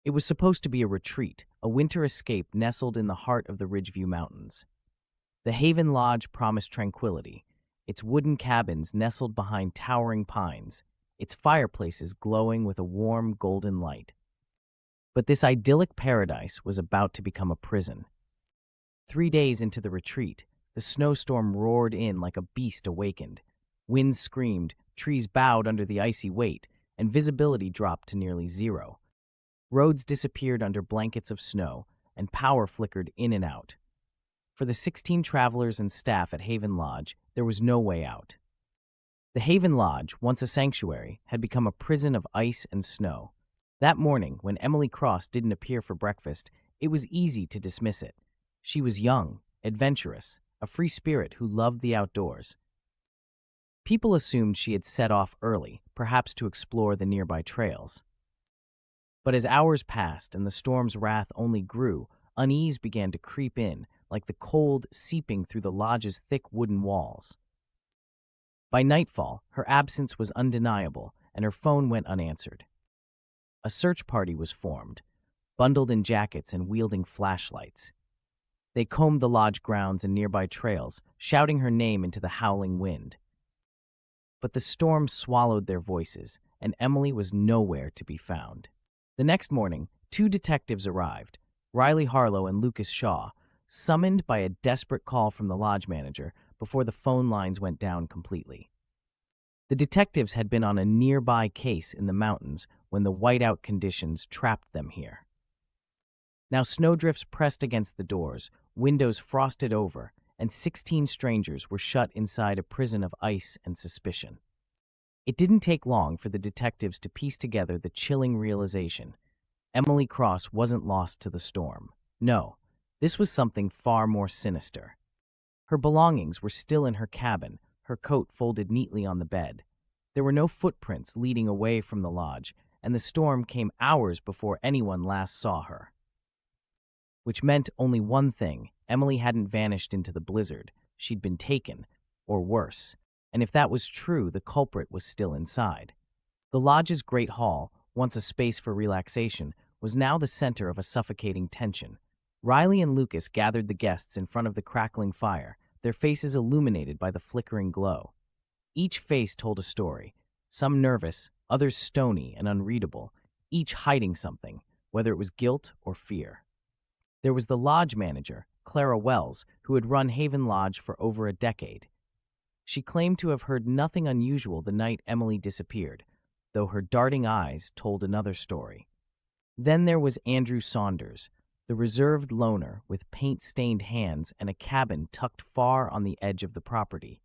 It was supposed to be a retreat, a winter escape nestled in the heart of the Ridgeview Mountains. The Haven Lodge promised tranquility, its wooden cabins nestled behind towering pines, its fireplaces glowing with a warm golden light. But this idyllic paradise was about to become a prison. 3 days into the retreat, the snowstorm roared in like a beast awakened. Winds screamed, trees bowed under the icy weight, and visibility dropped to nearly zero. Roads disappeared under blankets of snow, and power flickered in and out. For the 16 travelers and staff at Haven Lodge, there was no way out. The Haven Lodge, once a sanctuary, had become a prison of ice and snow. That morning, when Emily Cross didn't appear for breakfast, it was easy to dismiss it. She was young, adventurous, a free spirit who loved the outdoors. People assumed she had set off early, perhaps to explore the nearby trails. But as hours passed and the storm's wrath only grew, unease began to creep in, like the cold seeping through the lodge's thick wooden walls. By nightfall, her absence was undeniable, and her phone went unanswered. A search party was formed, bundled in jackets and wielding flashlights. They combed the lodge grounds and nearby trails, shouting her name into the howling wind. But the storm swallowed their voices, and Emily was nowhere to be found. The next morning, 2 detectives arrived, Riley Harlow and Lucas Shaw, summoned by a desperate call from the lodge manager before the phone lines went down completely. The detectives had been on a nearby case in the mountains when the whiteout conditions trapped them here. Now snowdrifts pressed against the doors, windows frosted over, and 16 strangers were shut inside a prison of ice and suspicion. It didn't take long for the detectives to piece together the chilling realization. Emily Cross wasn't lost to the storm. No, this was something far more sinister. Her belongings were still in her cabin, her coat folded neatly on the bed. There were no footprints leading away from the lodge, and the storm came hours before anyone last saw her. Which meant only one thing: Emily hadn't vanished into the blizzard. She'd been taken, or worse. And if that was true, the culprit was still inside. The lodge's great hall, once a space for relaxation, was now the center of a suffocating tension. Riley and Lucas gathered the guests in front of the crackling fire, their faces illuminated by the flickering glow. Each face told a story, some nervous, others stony and unreadable, each hiding something, whether it was guilt or fear. There was the lodge manager, Clara Wells, who had run Haven Lodge for over a decade. She claimed to have heard nothing unusual the night Emily disappeared, though her darting eyes told another story. Then there was Andrew Saunders, the reserved loner with paint-stained hands and a cabin tucked far on the edge of the property.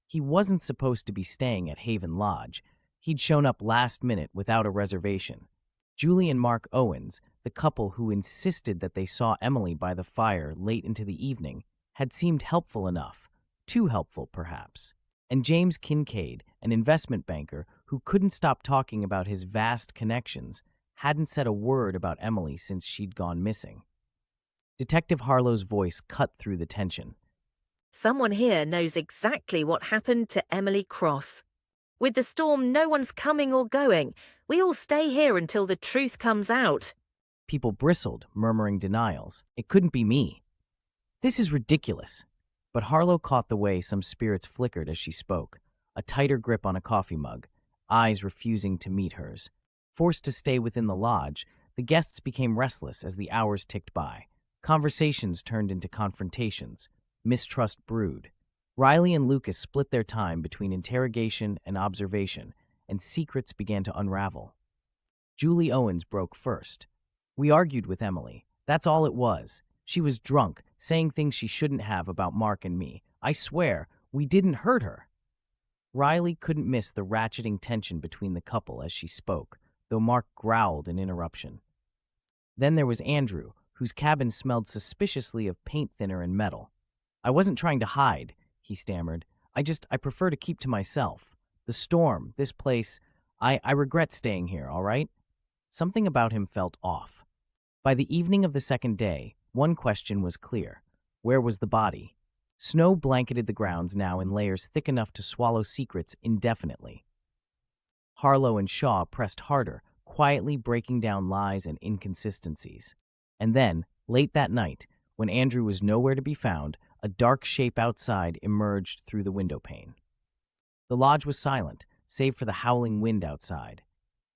He wasn't supposed to be staying at Haven Lodge. He'd shown up last minute without a reservation. Julie and Mark Owens, the couple who insisted that they saw Emily by the fire late into the evening, had seemed helpful enough, too helpful perhaps. And James Kincaid, an investment banker who couldn't stop talking about his vast connections, hadn't said a word about Emily since she'd gone missing. Detective Harlow's voice cut through the tension. Someone here knows exactly what happened to Emily Cross. With the storm, no one's coming or going. We all stay here until the truth comes out. People bristled, murmuring denials. It couldn't be me. This is ridiculous. But Harlow caught the way some spirits flickered as she spoke, a tighter grip on a coffee mug, eyes refusing to meet hers. Forced to stay within the lodge, the guests became restless as the hours ticked by. Conversations turned into confrontations. Mistrust brewed. Riley and Lucas split their time between interrogation and observation, and secrets began to unravel. Julie Owens broke first. We argued with Emily. That's all it was. She was drunk, saying things she shouldn't have about Mark and me. I swear, we didn't hurt her. Riley couldn't miss the ratcheting tension between the couple as she spoke, though Mark growled in interruption. Then there was Andrew, whose cabin smelled suspiciously of paint thinner and metal. I wasn't trying to hide, he stammered. I prefer to keep to myself. The storm, this place, I regret staying here, all right? Something about him felt off. By the evening of the second day, one question was clear. Where was the body? Snow blanketed the grounds now in layers thick enough to swallow secrets indefinitely. Harlow and Shaw pressed harder, quietly breaking down lies and inconsistencies. And then, late that night, when Andrew was nowhere to be found, a dark shape outside emerged through the window pane. The lodge was silent, save for the howling wind outside.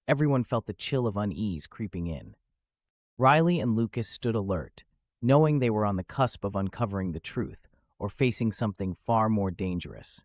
Everyone felt the chill of unease creeping in. Riley and Lucas stood alert, knowing they were on the cusp of uncovering the truth or facing something far more dangerous.